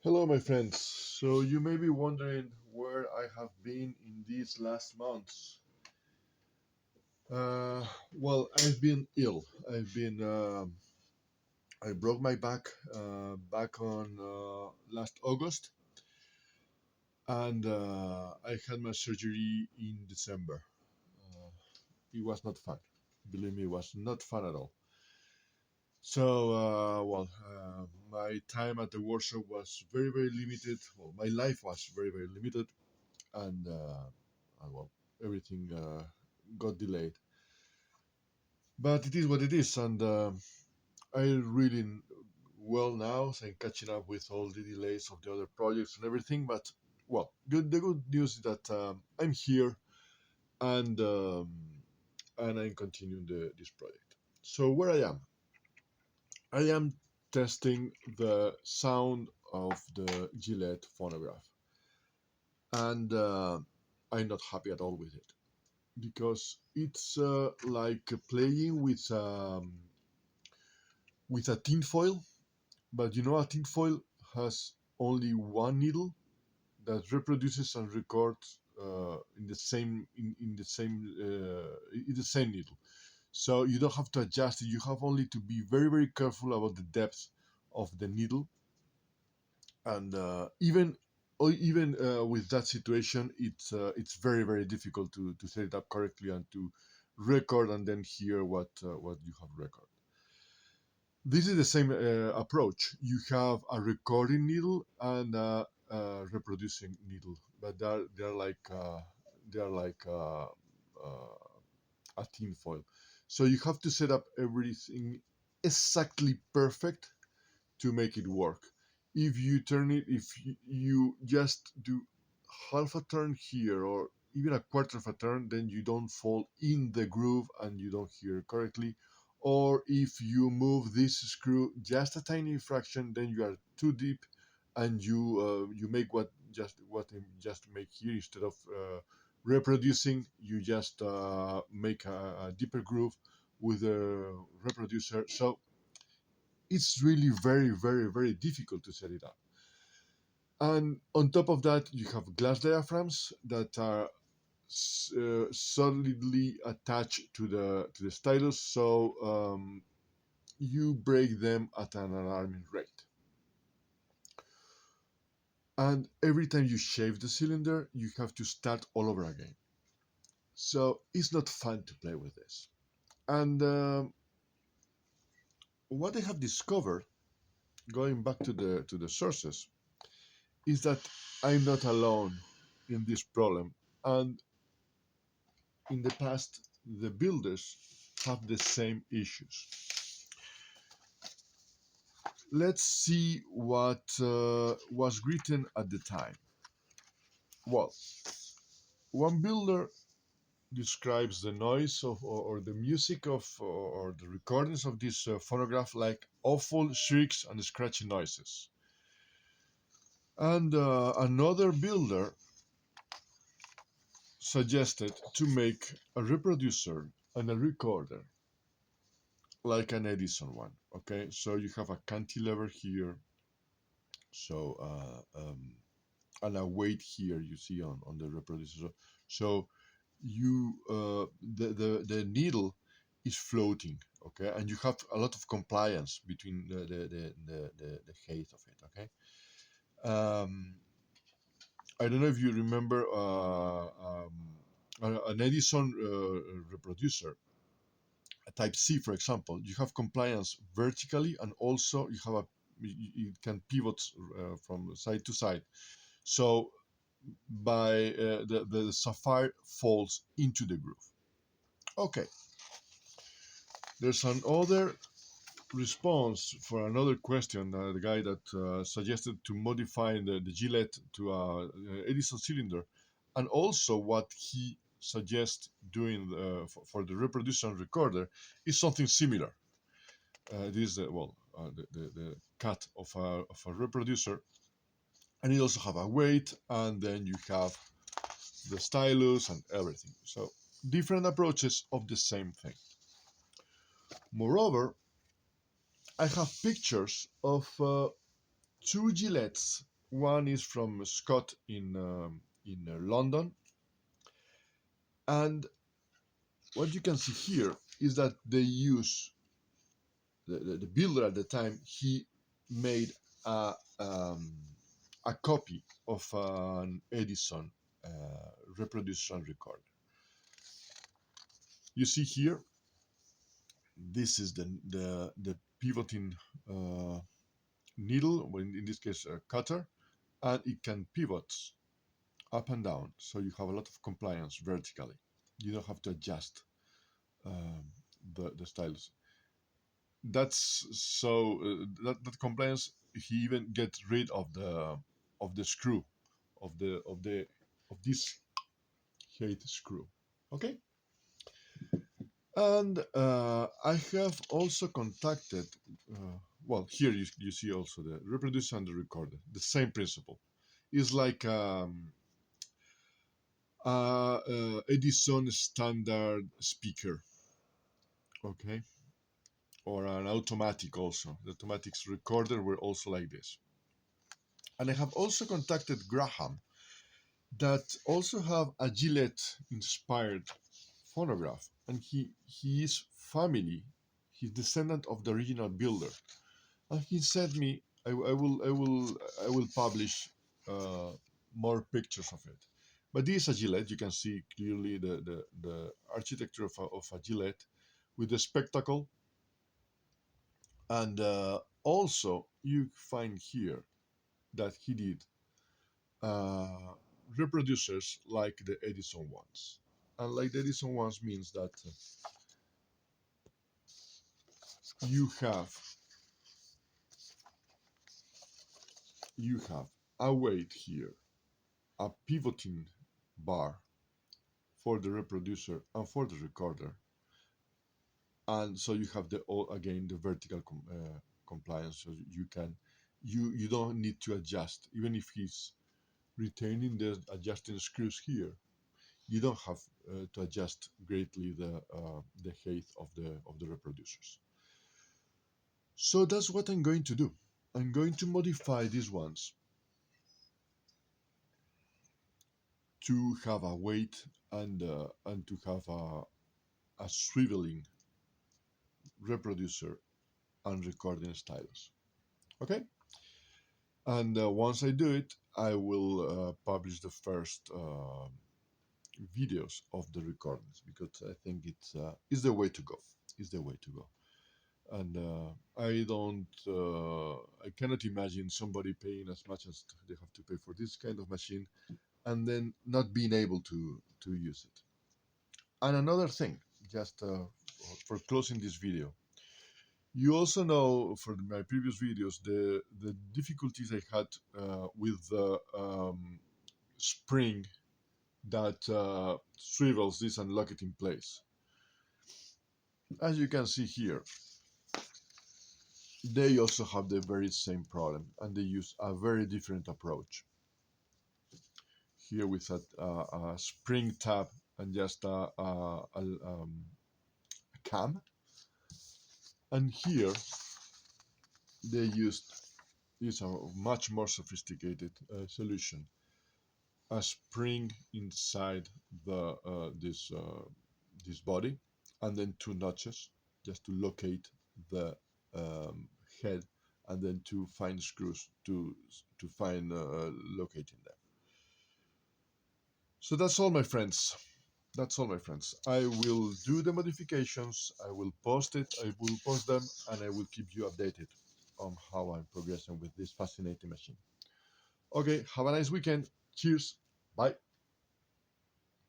Hello, my friends. So, you may be wondering where I have been in these last months. Well, I've been ill. I broke my back back on last August, and I had my surgery in December. Uh, it was not fun. Believe me, it was not fun at all. So, my time at the workshop was very, very limited. Well, my life was very, very limited, and well, everything got delayed. But it is what it is, and I really well now, so I'm catching up with all the delays of the other projects and everything. But well, the good news is that I'm here and I'm continuing this project. So where I am testing the sound of the Gillett phonograph, and I'm not happy at all with it because it's like playing with a tinfoil, but you know a tinfoil has only one needle that reproduces and records in the same needle. So you don't have to adjust it. You have only to be very very careful about the depth of the needle, and even with that situation, it's very very difficult to set it up correctly and to record and then hear what you have recorded. This is the same approach. You have a recording needle and a reproducing needle, but they're like a tin foil. So you have to set up everything exactly perfect to make it work. If you just do half a turn here or even a quarter of a turn, then you don't fall in the groove and you don't hear correctly. Or if you move this screw just a tiny fraction, then you are too deep and you make what I just make here instead of reproducing. You just make a deeper groove with a reproducer. So it's really very, very, very difficult to set it up. And on top of that, you have glass diaphragms that are solidly attached to the stylus, so you break them at an alarming rate. And every time you shave the cylinder, you have to start all over again. So it's not fun to play with this. And what I have discovered, going back to the sources, is that I'm not alone in this problem. And in the past, the builders have the same issues. Let's see what was written at the time. Well, one builder describes the noise or the music or the recordings of this phonograph like awful shrieks and scratchy noises. And another builder suggested to make a reproducer and a recorder like an Edison one. Okay, so you have a cantilever here, so and a weight here you see on the reproducer. So you the needle is floating, okay, and you have a lot of compliance between the height of it. Okay, um, I don't know if you remember an Edison reproducer, a Type C, for example. You have compliance vertically, and also you have you can pivot from side to side. So by the sapphire falls into the groove. Okay, there's another response for another question. The guy that suggested to modify the Gillette to a Edison cylinder, and also what he suggests doing for the reproducer and recorder is something similar. This is the cut of a reproducer, and you also have a weight, and then you have the stylus and everything. So different approaches of the same thing. Moreover, I have pictures of two Gillettes One is from Scott in London, and what you can see here is that they use the builder at the time. He made a um, a copy of an Edison reproducer and recorder. You see here, this is the pivoting needle, in this case a cutter, and it can pivot up and down, so you have a lot of compliance vertically. You don't have to adjust um, the stylus. That's so that compliance. He even gets rid of the screw of this height screw. Okay, and I have also contacted. Well, here you see also the reproducer and the recorder. The same principle. It's like Edison standard speaker, okay, or an automatic also. The automatics recorder were also like this. And I have also contacted Graham, that also have a Gillett inspired phonograph, and he is family, he's descendant of the original builder, and he said me, I will publish more pictures of it. But this is a Gillett. You can see clearly the architecture of a Gillett with the spectacle, and also you find here that he did uh, reproducers like the Edison ones. And like the Edison ones means that you have you have a weight here, a pivoting bar for the reproducer and for the recorder, and so you have the again the vertical compliance. So you can you don't need to adjust, even if he's retaining the adjusting screws here. You don't have to adjust greatly the height of the reproducers. So that's what I'm going to do. I'm going to modify these ones to have a weight and to have a swiveling reproducer and recording stylus. Okay, and once I do it, I will publish the first videos of the recordings, because I think it's the way to go. It's the way to go. And I cannot imagine somebody paying as much as they have to pay for this kind of machine and then not being able to use it. And another thing, just for closing this video, you also know from my previous videos the difficulties I had with the spring that swivels this and lock it in place. As you can see here, they also have the very same problem, and they use a very different approach. Here with a spring tab and just a cam, and here they used is a much more sophisticated solution. A spring inside the this body, and then two notches just to locate the head, and then two fine screws to find locating them. So that's all, my friends. That's all, my friends. I will do the modifications. I will post it. I will post them, and I will keep you updated on how I'm progressing with this fascinating machine. Okay, have a nice weekend. Cheers. Bye.